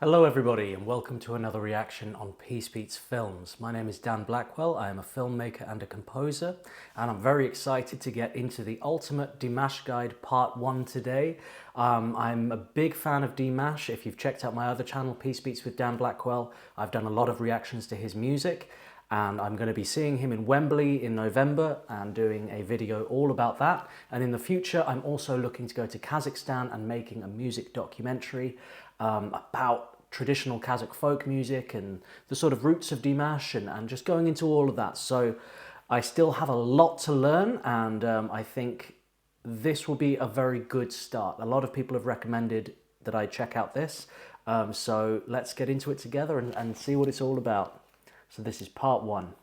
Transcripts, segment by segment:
Hello everybody and welcome to another reaction on Peace Beats Films. My name is Dan Blackwell, I am a filmmaker and a composer, and I'm very excited to get into the Ultimate Dimash Guide Part 1 today. I'm a big fan of Dimash. If you've checked out my other channel, Peace Beats with Dan Blackwell, I've done a lot of reactions to his music, and I'm going to be seeing him in Wembley in November and doing a video all about that. And in the future, I'm also looking to go to Kazakhstan and making a music documentary about traditional Kazakh folk music and the sort of roots of Dimash and just going into all of that. So I still have a lot to learn, and I think this will be a very good start. A lot of people have recommended that I check out this, so let's get into it together and see what it's all about. So this is part 1.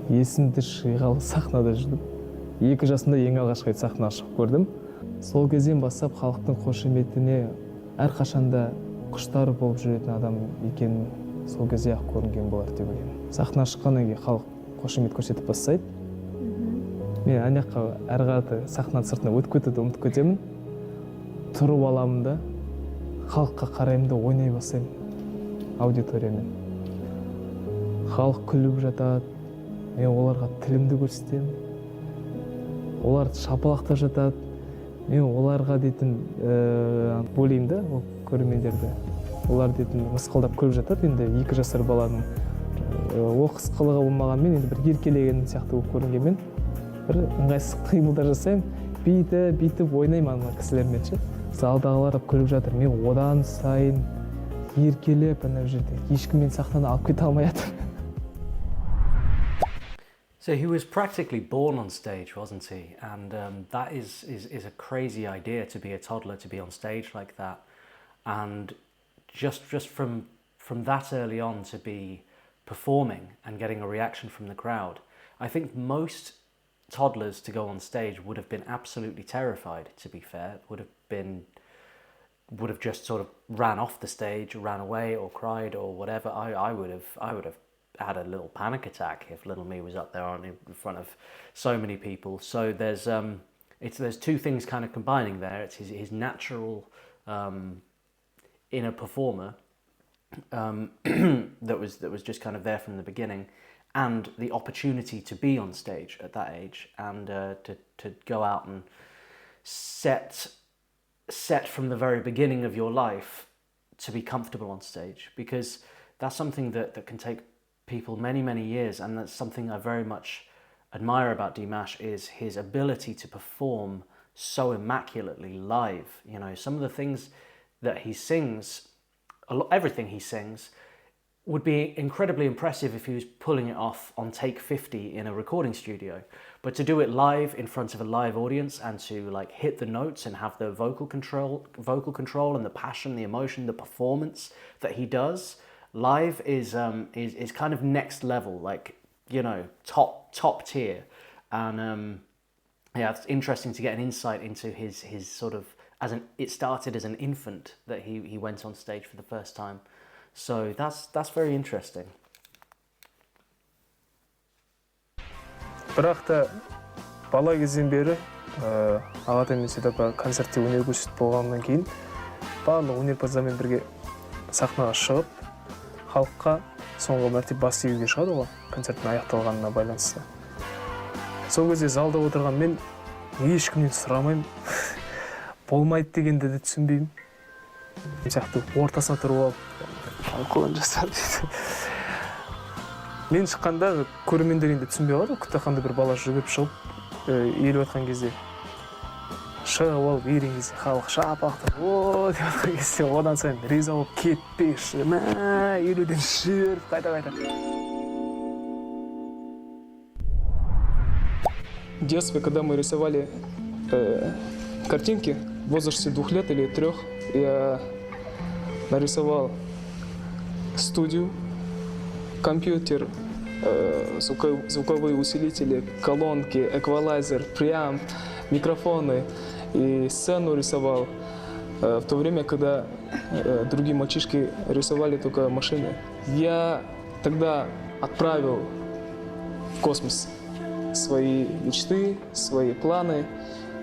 Есімді жиғалы сахнада жүрдім. 2 жасымда ең алғашқы рет сахнаға шығып көрдім. Сол кезден бастап халықтың қошеметіне әрқашанда құштар болып жүретін адам екенін сол кезде ақ көрінген болар деп ойлаймын. Сахнаға шыққаннан кейін халық қошемет көрсетіп бастайды. Мен ана жаққа әрі қарата сахнаның сыртына өтіп кетуді ұмытып кетемін. Тұрып аламын да халыққа қараймын да ойнай бастаймын аудиториямен. Халық күліп жатады. Мен оларға тілімді көрсетемін. Олар шапалақтап жатады. Мен оларға дейтін бөлеймін да, ол көрермендерді. Олар дейтін мысқылдап күліп жатады. Енді 2 жасар баланың ол қысқылығы болмағанмен, енді бір еркелеген сияқты болып көрінгенмен, бір ыңғайсыз қимылдар жасаймын. Бүйтіп ойнаймын ана кісілермен ше. Залдағылар күліп жатыр. Мен одан сайын еркелеп ана жерде ешкім мені сахнадан алып кете алмай жатыр. So he was practically born on stage, wasn't he? And that is a crazy idea, to be a toddler, to be on stage like that. And just from that early on to be performing and getting a reaction from the crowd. I think most toddlers to go on stage would have been absolutely terrified, to be fair. Would have just sort of ran off the stage, ran away or cried or whatever. I would have had a little panic attack if little me was up there in front of so many people. So there's 2 things kind of combining there. It's his natural inner performer that was just kind of there from the beginning, and the opportunity to be on stage at that age and to go out and set from the very beginning of your life to be comfortable on stage, because that's something that can take people many years, and that's something I very much admire about Dimash, is his ability to perform so immaculately live. You know, some of the things that he sings, everything he sings, would be incredibly impressive if he was pulling it off on take 50 in a recording studio. But to do it live in front of a live audience and to like hit the notes and have the vocal control and the passion, the emotion, the performance that he does live is kind of next level, like, you know, top tier. And yeah, it's interesting to get an insight into his sort of, it started as an infant that he went on stage for the first time. So that's very interesting. Бірақ та бала кезден бері ағатай мен сөйтіп концертте өнер көрсетіп болғаннан кейін барлық өнерпаздармен бірге сахнаға шығып халыққа соңғы мәрте бас июге шығады ғой, концерттің аяқталғанына байланысты. Сол кезде залда отырған мен ешкімнен сұрамаймын, болмайды дегенді де түсінбеймін. Сияқты ортасына тұрып алып, қолын жасап дейді. Мен шыққанда көрермендер енді түсінбей қалады, кутаханда бір бала жүгіріп шығып, еліп жатқан кезде. Шығып алып ерген кезде халық шапақтап, о деп жатқан кезде одан сайын риза болып кетпеші, мә, елуден жүріп, қайта-қайта. В детстве, когда мы рисовали картинки в возрасте 2 лет или 3, я нарисовал студию, компьютер, звуковые усилители, колонки, эквалайзер, преамп, микрофоны и сцену рисовал в то время, когда другие мальчишки рисовали только машины. Я тогда отправил в космос свои мечты, свои планы,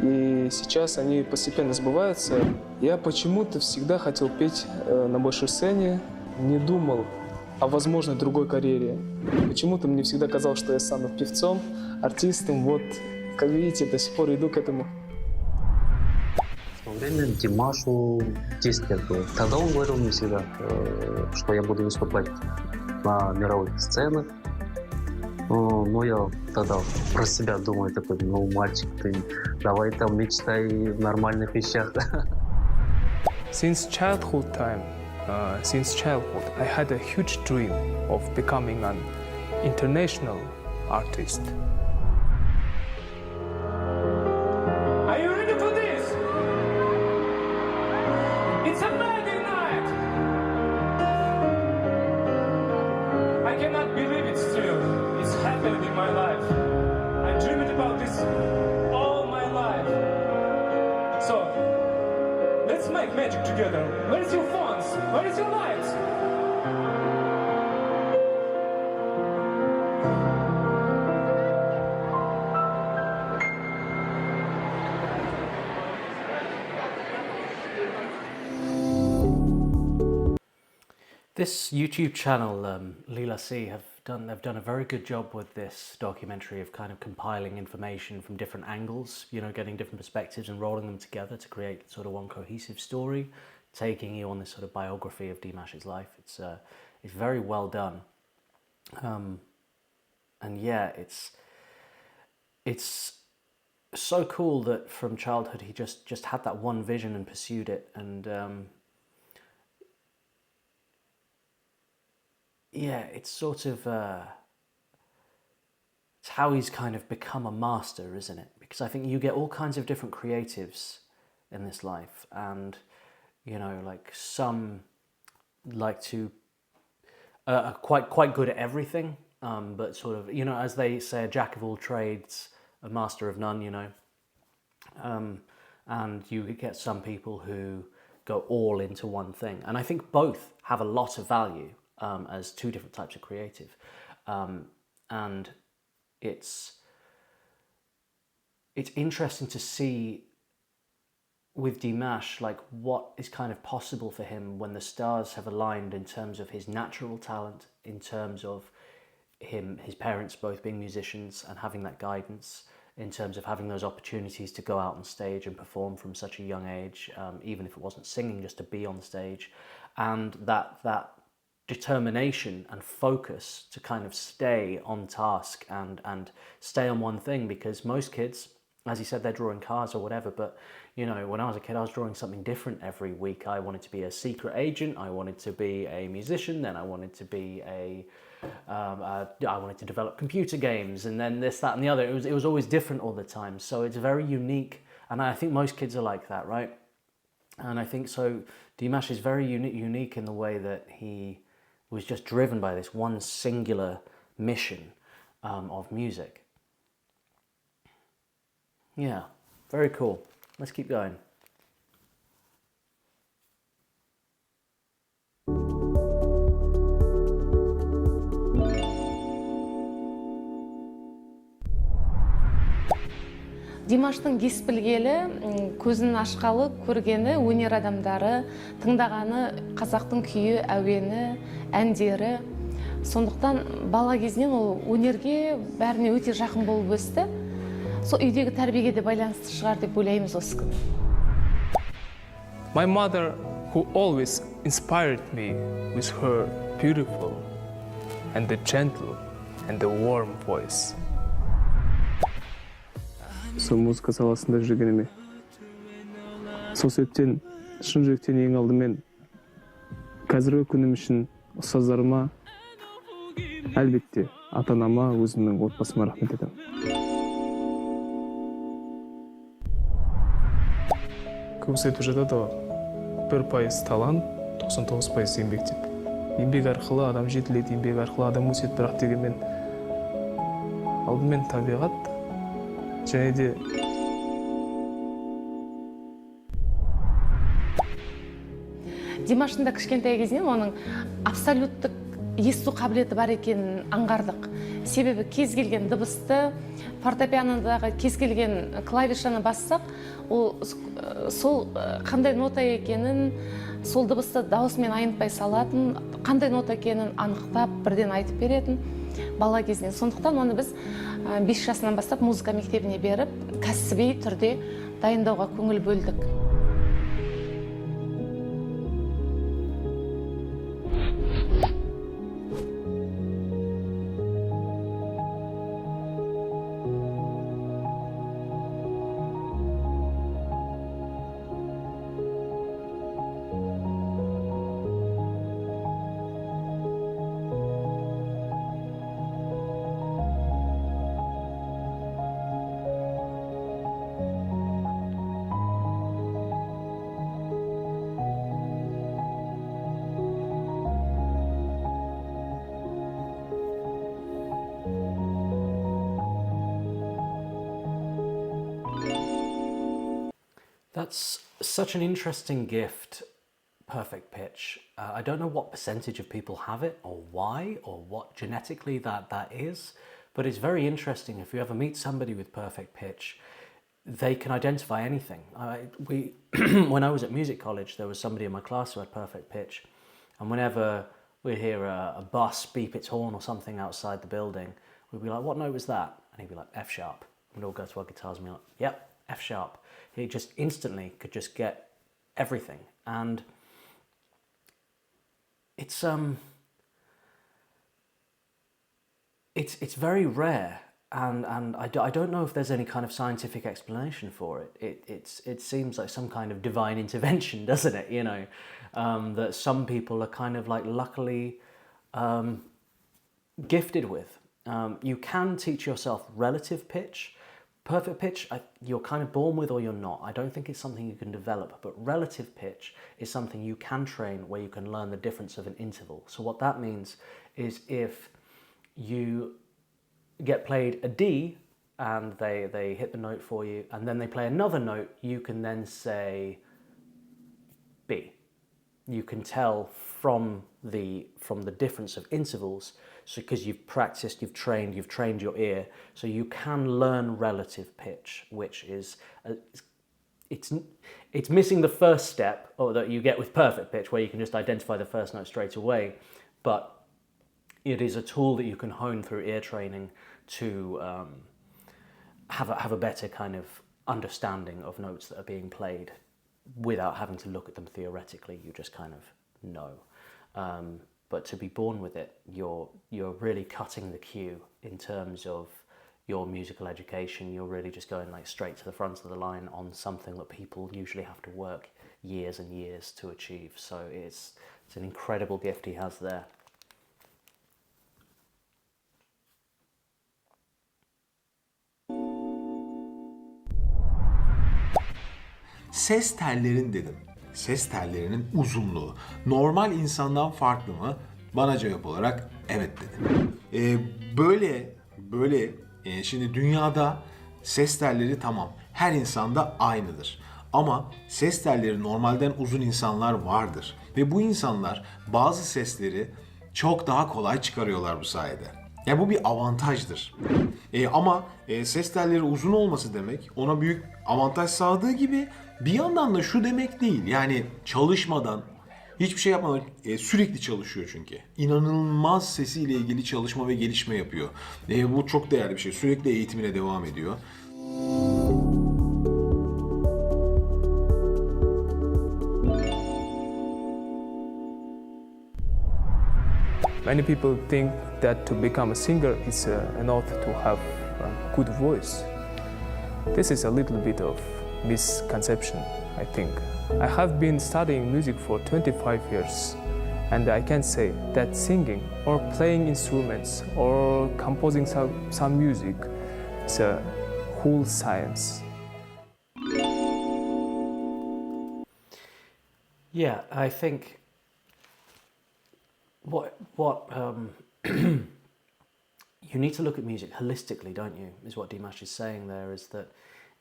и сейчас они постепенно сбываются. Я почему-то всегда хотел петь на большой сцене, не думал о возможной другой карьере. Почему-то мне всегда казалось, что я стану певцом, артистом. Вот, как видите, до сих пор иду к этому. В то время Димашу 10 лет было. Тогда он говорил мне всегда, что я буду выступать на мировых сценах. Но я тогда про себя думаю, такой, ну, мальчик, ты давай там мечтай в нормальных вещах. Since childhood, I had a huge dream of becoming an international artist. Are you ready for this? It's a magic night! I cannot believe it still. It's happening in my life. I dreamed about this all my life. So, let's make magic together. Where is your phones? Where is your lights? This YouTube channel, Lila C, have done a very good job with this documentary of kind of compiling information from different angles, you know, getting different perspectives and rolling them together to create sort of one cohesive story, taking you on this sort of biography of Dimash's life. It's very well done, and yeah, it's so cool that from childhood he just had that one vision and pursued it, and yeah, it's sort of it's how he's kind of become a master, isn't it? Because I think you get all kinds of different creatives in this life, and you know, like some like to are quite good at everything, but sort of, you know, as they say, a jack of all trades, a master of none, you know. And you get some people who go all into one thing, and I think both have a lot of value as two different types of creative, and it's interesting to see with Dimash, like, what is kind of possible for him when the stars have aligned in terms of his natural talent, in terms of his parents both being musicians and having that guidance, in terms of having those opportunities to go out on stage and perform from such a young age, even if it wasn't singing, just to be on stage, and that determination and focus to kind of stay on task and stay on one thing. Because most kids, as he said, they're drawing cars or whatever, but you know, when I was a kid, I was drawing something different every week. I wanted to be a secret agent, I wanted to be a musician, then I wanted to be I wanted to develop computer games, and then this, that, and the other. It was always different all the time. So it's very unique, and I think most kids are like that, right? And I think so. Dimash is very unique in the way that he was just driven by this one singular mission of music. Yeah, very cool. Let's keep going. Димаштың ес білгелі, көзін ашқалы, көргені, өнер адамдары, тыңдағаны, қазақтың күйі, әуені, әндері. Сондықтан бала кезінен ол өнерге бәріне өте жақын болып өсті. Сол үйдегі тәрбиеге де байланысты шығар деп ойлаймыз осы күні. My mother, who always inspired me with her beautiful and the gentle and the warm voice. Сол музыка саласында жүргеніме. Сол себептен шын жүректен ең алдымен қазіргі күнім үшін ұстаздарыма, әлбетте ата-анама, өзімнің отбасыма рахмет етемін. Көбісі айтып жатады ғой, 1% талант, 99% еңбек деп. Еңбек арқылы адам жетіледі, еңбек арқылы адам өседі, бірақ дегенмен алдымен табиғат және де Димаштың да кішкентай кезінен оның абсолюттік есту қабілеті бар екенін аңғардық. Себебі кез келген дыбысты, фортепианодағы кез келген клавишаны бассақ, ол сол қандай нота екенін, сол дыбысты даусымен айнытпай салатын, қандай нота екенін анықтап, бірден айтып беретін бала кезінен. Сондықтан оны біз 5 жасынан бастап музыка мектебіне беріп, кәсіби түрде дайындауға көңіл бөлдік. That's such an interesting gift, perfect pitch. I don't know what percentage of people have it or why or what genetically that is, but it's very interesting. If you ever meet somebody with perfect pitch, they can identify anything. When I was at music college, there was somebody in my class who had perfect pitch, and whenever we'd hear a bus beep its horn or something outside the building, we'd be like, what note was that? And he'd be like, F sharp. We'd all go to our guitars and be like, yep, F sharp. He just instantly could just get everything. And it's very rare, and I don't know if there's any kind of scientific explanation for it. It seems like some kind of divine intervention, doesn't it? You know, that some people are kind of like luckily gifted with. You can teach yourself relative pitch. Perfect pitch, you're kind of born with or you're not. I don't think it's something you can develop, but relative pitch is something you can train, where you can learn the difference of an interval. So what that means is if you get played a D and they hit the note for you, and then they play another note, you can then say B. You can tell from the difference of intervals, so because you've practiced, you've trained your ear, so you can learn relative pitch, which is it's missing the first step, or that you get with perfect pitch, where you can just identify the first note straight away, but it is a tool that you can hone through ear training to have a better kind of understanding of notes that are being played without having to look at them theoretically. You just kind of know. But to be born with it, you're really cutting the cue in terms of your musical education. You're really just going like straight to the front of the line on something that people usually have to work years and years to achieve. So it's an incredible gift he has there. Ses tellerin dedim. Ses tellerinin uzunluğu normal insandan farklı mı? Bana cevap olarak evet dedim. Şimdi dünyada ses telleri tamam her insanda aynıdır. Ama ses telleri normalden uzun insanlar vardır. Ve bu insanlar bazı sesleri çok daha kolay çıkarıyorlar bu sayede. Yani bu bir avantajdır. Ama ses telleri uzun olması demek ona büyük avantaj sağladığı gibi bir yandan da şu demek değil. Yani çalışmadan, hiçbir şey yapmadan sürekli çalışıyor çünkü. İnanılmaz sesiyle ilgili çalışma ve gelişme yapıyor. Bu çok değerli bir şey. Sürekli eğitimine devam ediyor. Many people think that to become a singer is enough to have a good voice. This is a little bit of misconception, I think. I have been studying music for 25 years, and I can say that singing or playing instruments or composing some music is a whole science. Yeah, I think what you need to look at music holistically, don't you? Is what Dimash is saying there, is that,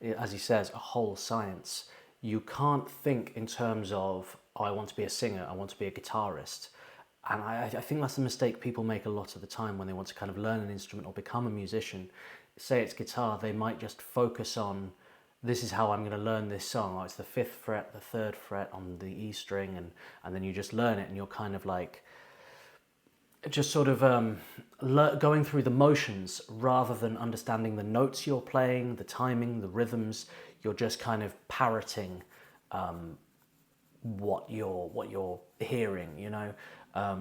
as he says, a whole science. You can't think in terms of, oh, I want to be a singer, I want to be a guitarist. And I think that's a mistake people make a lot of the time when they want to kind of learn an instrument or become a musician. Say it's guitar, they might just focus on, this is how I'm going to learn this song. Oh, it's the 5th fret, the 3rd fret on the E string, and then you just learn it, and you're kind of like, just sort of going through the motions rather than understanding the notes you're playing, the timing, the rhythms. You're just kind of parroting what you're hearing, you know,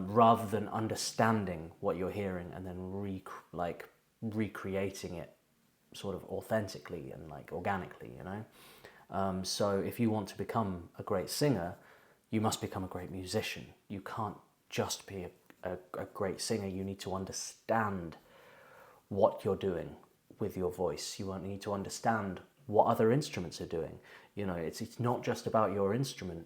rather than understanding what you're hearing and then recreating it sort of authentically and like organically, you know. So if you want to become a great singer, you must become a great musician. You can't just be a great singer. You need to understand what you're doing with your voice. You need to understand what other instruments are doing. You know, it's not just about your instrument.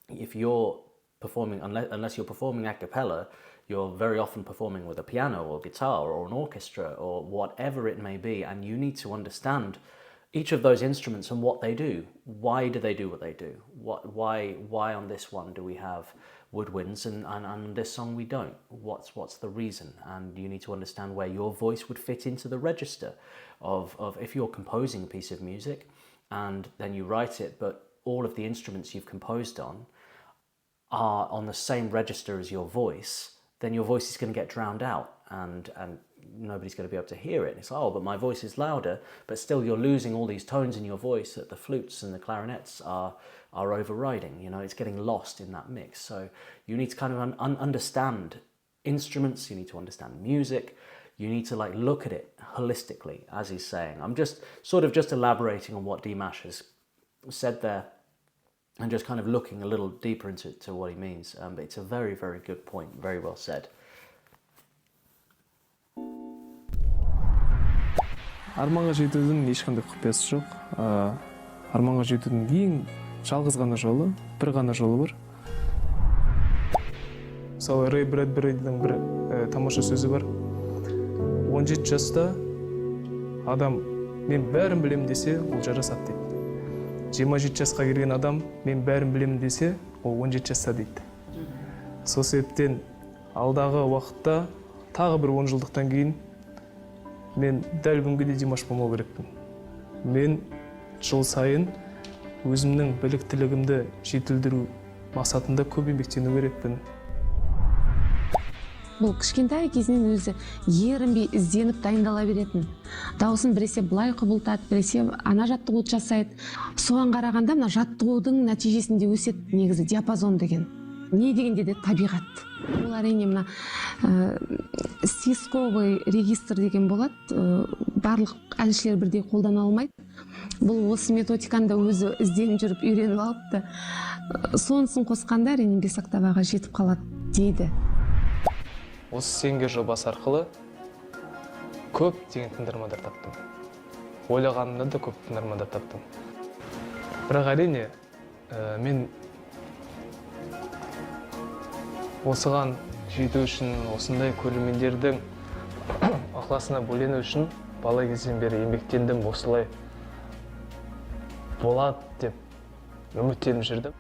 If you're performing, unless you're performing a cappella, you're very often performing with a piano or guitar or an orchestra or whatever it may be, and you need to understand each of those instruments and what they do. Why do they do what they do? Why on this one do we have woodwinds and on this song we don't? What's the reason? And you need to understand where your voice would fit into the register of if you're composing a piece of music and then you write it, but all of the instruments you've composed on are on the same register as your voice, then your voice is going to get drowned out and nobody's going to be able to hear it. It's like, oh, but my voice is louder, but still you're losing all these tones in your voice that the flutes and the clarinets are overriding. You know, it's getting lost in that mix. So you need to kind of understand instruments, you need to understand music, you need to like look at it holistically, as he's saying. I'm just elaborating on what Dimash has said there and just kind of looking a little deeper into what he means. But it's a very, very good point, very well said. Арманға жетудің ешқандай құпиясы жоқ. Арманға жетудің ең жалғыз ғана жолы, бір ғана жолы бар. Мысалы, Рэй Брэдберидің бір тамаша сөзі бар. 17 жаста адам мен бәрін білемін десе, ол жарасады дейді. 27 жасқа келген адам мен бәрін білемін десе, ол 17 жаста дейді. Сол себептен алдағы уақытта тағы бір 10 жылдықтан кейін мен дәл бүгінге де Димаш болмау керекпін. Мен жыл сайын өзімнің біліктілігімді жетілдіру мақсатында көп еңбектену керекпін. Бұл кішкентай кезінен өзі ерінбей ізденіп дайындала беретін. Дауысын біресе былай құбылтады, біресе ана жаттығуды жасайды. Соған қарағанда мына жаттығудың нәтижесінде өседі негізі диапазон деген. Не дегенде де табиғат. Ол әрине мына сисковый регистр деген болады. Барлық әншілер бірдей қолдана алмайды. Бұл осы методиканы да өзі ізденіп жүріп үйреніп алыпты. Сонысын қосқанда әрине 5 октаваға жетіп қалады дейді. Осы сенгер жобасы арқылы көп деген тыңдармандар таптым. Ойлағанымнан да көп тыңдармандар таптым. Бірақ әрине мен осыған жету үшін, осындай көрермендердің ықыласына бөлену үшін бала кезден бері еңбектендім, осылай болады деп үміттеніп жүрдім.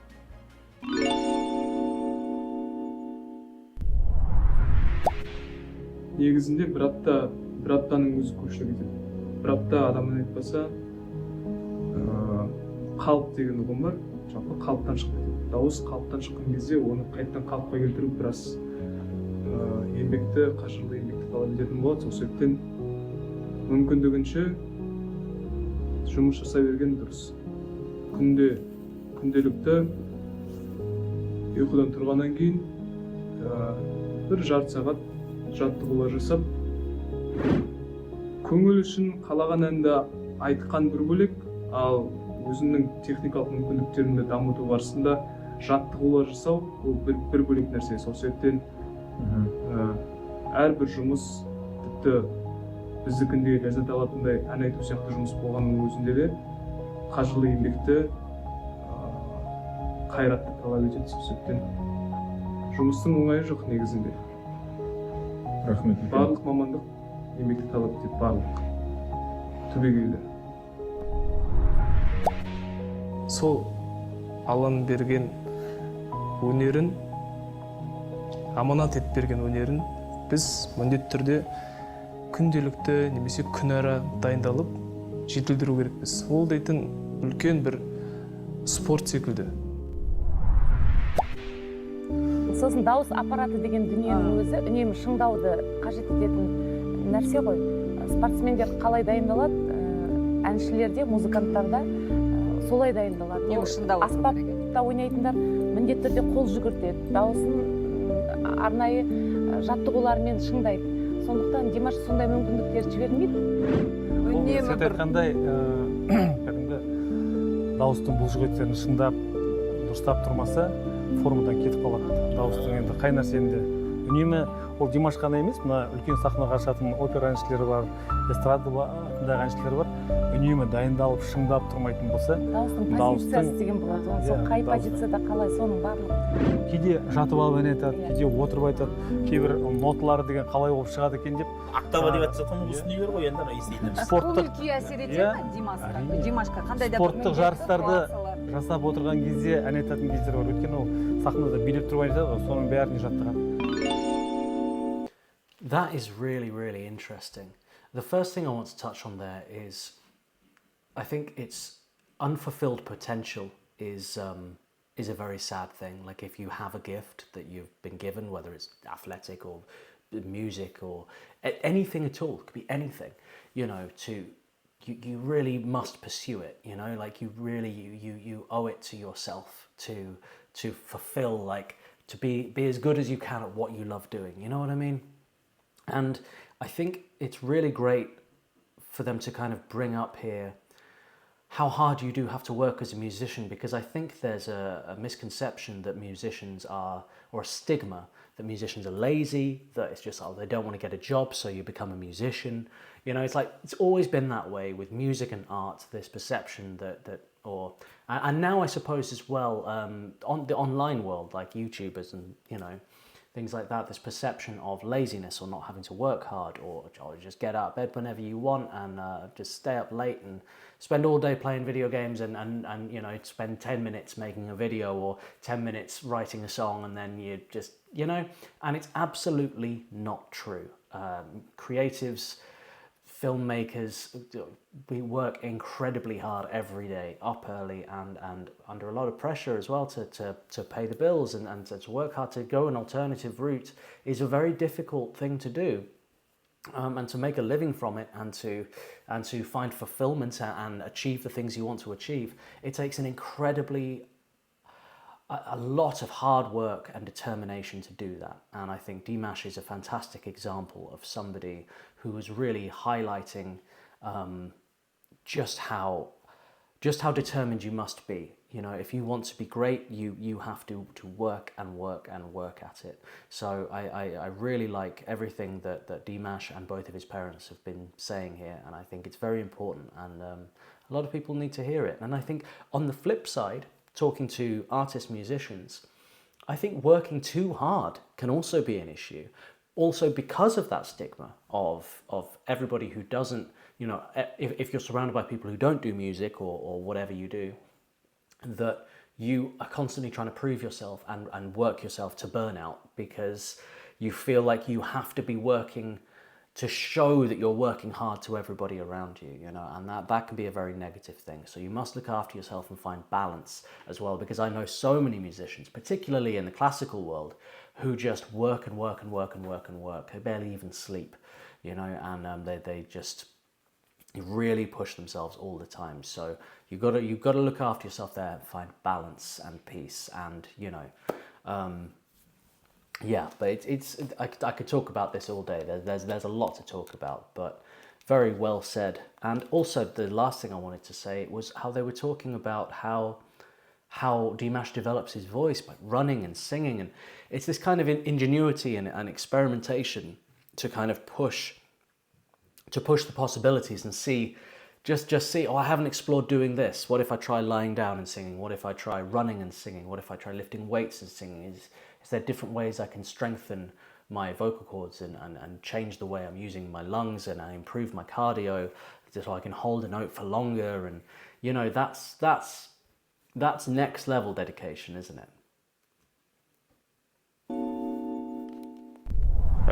Негізінде бір аптаның өзі көпшілік етеді. Бір апта адамын айтпаса, қалып деген ұғым бар, жалпы қалыптан шығып кетеді. Дауыс қалыптан шыққан кезде оны қайтадан қалыпқа келтіру біраз еңбекті, қажырлы еңбекті талап ететін болады. Сол себептен мүмкіндігінше жұмыс жасай берген дұрыс. Күнделікті ұйқыдан тұрғаннан кейін бір жарты сағат жаттығулар жасап, көңіл үшін қалаған әнді айтқан бір бөлек, ал өзінің техникалық мүмкіндіктерін дамыту барысында жаттығулар жасау ол бір бөлек нәрсе. Сол себептен әрбір жұмыс тіпті біздікіндей ләззат алатындай ән айту сияқты жұмыс болғанның өзінде де қажырлы еңбекті, қайратты талап етеді. Сол себептен жұмыстың оңайы жоқ негізінде. Рахмет. Барлық мамандық еңбекті талап етеді, барлық түбегейлі. Сол Алланың берген өнерін, аманат етіп берген өнерін біз міндетті түрде күнделікті немесе күнара дайындалып жетілдіру керекпіз. Ол дейтін үлкен бір спорт секілді. Сосын дауыс аппараты деген дүниенің өзі үнемі шыңдауды қажет ететін нәрсе ғой. Спортсмендер қалай дайындалады, әншілерде, музыканттарда солай дайындалады. Аспапта ойнайтындар міндетті түрде қол жүгіртеді, дауысын арнайы жаттығулармен шыңдайды. Сондықтан Димаш сондай мүмкіндіктер жібермейді. Сен айтқандай, дауыстың бұлшықеттерін шыңдап, дұрыстап тұрмаса, формадан кетіп қалады. Дауыстың енді қай нәрсенде үнемі ол Димаш қана емес, мына үлкен сахнаға шығатын опера әншілері бар, эстрадада әншілері бар. Үнемі дайындалып, шыңдап тұрмайтын болса, дауыстың позициясы деген болады. Сол қай позицияда қалай, соның барлығы. Кейде жатып алып ән айтады, кейде отырып айтады, кейбір ноталары деген қалай болып шығады екен деп. Октава деп жатсам, осыны бер ғой енді еститініміз. Спорттық күй әсер етеді ме Димашқа? Қандай да спорттық жарыстарды жасап отырған кезде ән айтатын кездер бар. Өйткені ол сахнада билеп тұрып айтады ғой, соның бәріне жаттыған. That is really, really interesting. The first thing I want to touch on there is, I think it's unfulfilled potential is a very sad thing. Like if you have a gift that you've been given, whether it's athletic or music or anything at all, it could be anything, you know, you really must pursue it, you know, like you really, you owe it to yourself to fulfill, like to be as good as you can at what you love doing, you know what I mean? And I think it's really great for them to kind of bring up here how hard you do have to work as a musician, because I think there's a misconception that musicians are, or a stigma that musicians are lazy, that it's just, oh, they don't want to get a job, so you become a musician. You know, it's like, it's always been that way with music and art, this perception and now I suppose as well, on the online world, like YouTubers and, you know, things like that, this perception of laziness or not having to work hard or just get out of bed whenever you want and just stay up late and spend all day playing video games and you know, spend 10 minutes making a video or 10 minutes writing a song and then you just, you know, and it's absolutely not true. Creatives, filmmakers, we work incredibly hard every day, up early and under a lot of pressure as well to pay the bills and to work hard. To go an alternative route is a very difficult thing to do, and to make a living from it and to find fulfillment and achieve the things you want to achieve, it takes an incredibly a lot of hard work and determination to do that. And I think Dimash is a fantastic example of somebody who was really highlighting just how determined you must be. You know, if you want to be great, you have to work and work and work at it. So I really like everything that Dimash and both of his parents have been saying here, and I think it's very important, and a lot of people need to hear it. And I think on the flip side, talking to artists, musicians, I think working too hard can also be an issue. Also because of that stigma of everybody who doesn't, you know, if you're surrounded by people who don't do music or whatever you do, that you are constantly trying to prove yourself and work yourself to burnout because you feel like you have to be working to show that you're working hard to everybody around you, you know, and that can be a very negative thing. So you must look after yourself and find balance as well, because I know so many musicians, particularly in the classical world, who just work and work and work and work and work. They barely even sleep, you know, and they just really push themselves all the time. So you've got to look after yourself there and find balance and peace, and you know, Yeah, but I could talk about this all day. There's a lot to talk about, but very well said. And also the last thing I wanted to say was how they were talking about how Dimash develops his voice by running and singing, and it's this kind of ingenuity and experimentation to kind of push the possibilities and see, just see, oh, I haven't explored doing this. What if I try lying down and singing? What if I try running and singing? What if I try lifting weights and singing? Is there different ways I can strengthen my vocal cords and change the way I'm using my lungs, and I improve my cardio so I can hold a note for longer? And you know, that's next level dedication, isn't it?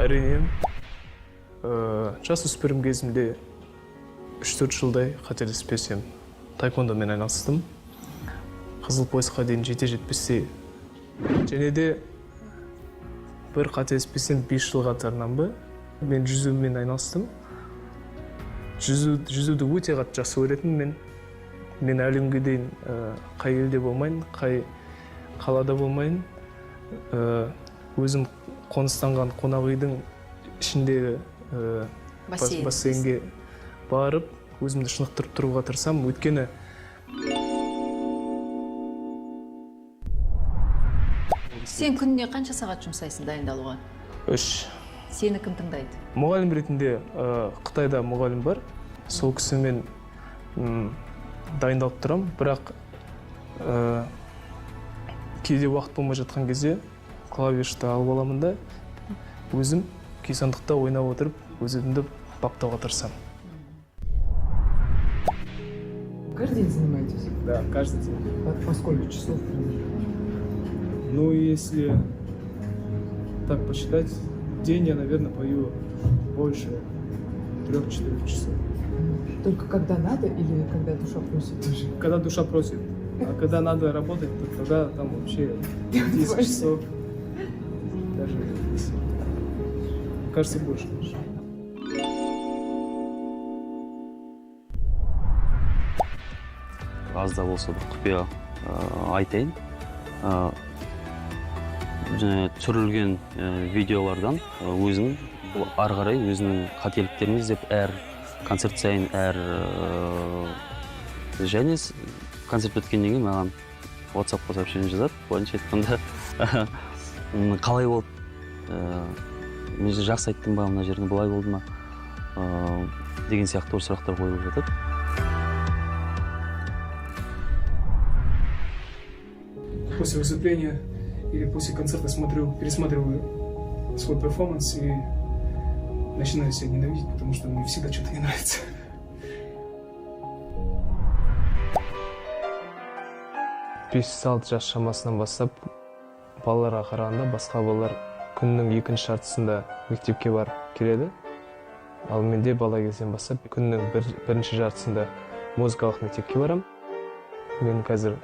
Әрине, жасөспірім кезімде 3-4 жылдай қателеспесем таеквондомен айналыстым. Қызыл поясқа дейін жете-жетпесе, және де бір қателеспесем 5 жыл қатарынан ба мен жүзумен айналыстым. Жүзуді өте қатты жақсы көретінмін мен әлемге дейін қай елде болмайын, қай қалада болмайын, өзім қоныстанған қонақ үйдің ішіндегі бассейнге барып, өзімді шынықтырып тұруға тырысамын. Өйткені Сен күніне қанша сағат жұмсайсың дайындалуға? 3. Сені кім тыңдайды? Мұғалім ретінде Қытайда мұғалім бар. Сол кісімен дайындалып тұрам, бірақ кейде уақыт болмай жатқан кезде клавишті алып аламын да өзім күйсандықта ойнап отырып, өзімді баптауға тырысамын. Каждый день занимаетесь? Да, каждый день. По сколько часов? Ну, если так посчитать, в день я, наверное, пою больше 3-4 часов. Только когда надо или когда душа просит тоже? Когда душа просит. А когда надо работать, то тогда там вообще 10 часов. Даже, кажется, больше. Аз да болса бір құпия айтайын. Түсірілген видеолардан өзінің ары қарай өзінің қателіктерін іздеп әр концерт сайын және концерт біткеннен кейін маған WhatsApp-қа сообщение жазады. Былайша айтқанда қалай болды? Мен жақсы айттым ба, мына жерінде былай болды ма? Деген сияқты сұрақтар қойылып жатады. После выступления или после концерта пересматриваю свой перформанс и начинаю себя ненавидеть, потому что мне всегда что-то не нравится. Бес-алты жас шамасынан бастап балаларға қарағанда басқа балалар күннің екінші жартысында мектепке барып келеді. Ал менде бала кезден бастап күннің бірінші жартысында музыкалық мектепке барам. Мен қазір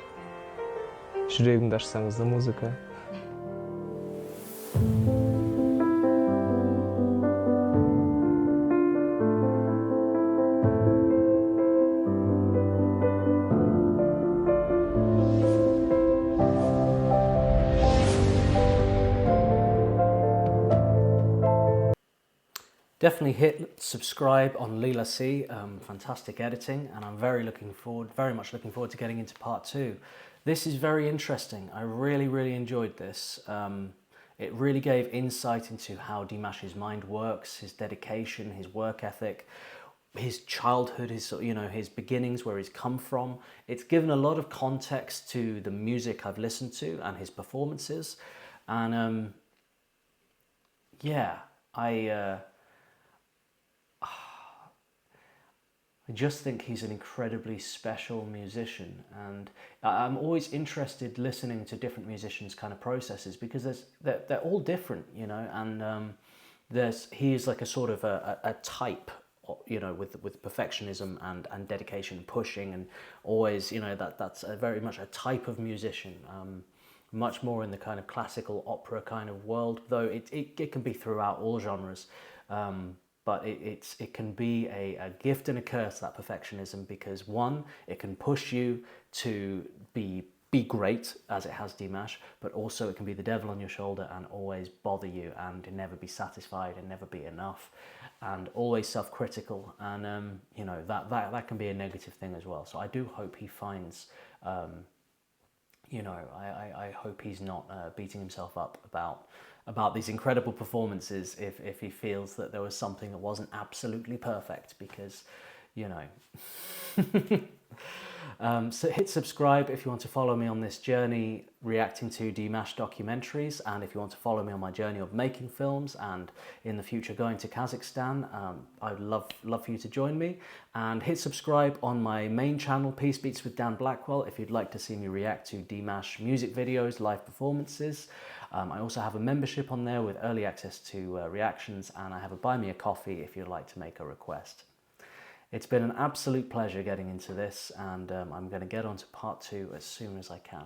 жүрегімді ашсаңыз да музыка. Definitely hit subscribe on Lila C. Fantastic editing, and I'm very much looking forward to getting into part 2. This is very interesting. I really enjoyed this. It really gave insight into how Dimash's mind works, his dedication, his work ethic, his childhood, his beginnings, where he's come from. It's given a lot of context to the music I've listened to and his performances. And I just think he's an incredibly special musician, and I'm always interested listening to different musicians' kind of processes, because they're all different, and he is like a sort of a type, with perfectionism and dedication, pushing, and always, that's very much a type of musician, much more in the kind of classical opera kind of world, though it can be throughout all genres. But it can be a gift and a curse, that perfectionism, because one, it can push you to be be great as it has Dimash, but also it can be the devil on your shoulder and always bother you and never be satisfied and never be enough and always self-critical, and you know, that can be a negative thing as well. So I do hope he finds, you know, I hope he's not beating himself up about these incredible performances if he feels that there was something that wasn't absolutely perfect, because, you know. So hit subscribe if you want to follow me on this journey reacting to Dimash documentaries, and if you want to follow me on my journey of making films and in the future going to Kazakhstan. I'd love for you to join me, and hit subscribe on my main channel, Peace Beats with Dan Blackwell, if you'd like to see me react to Dimash music videos, live performances. I also have a membership on there with early access to reactions, and I have a buy me a coffee if you'd like to make a request. It's been an absolute pleasure getting into this, and I'm going to get on to part 2 as soon as I can.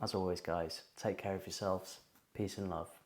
As always, guys, take care of yourselves. Peace and love.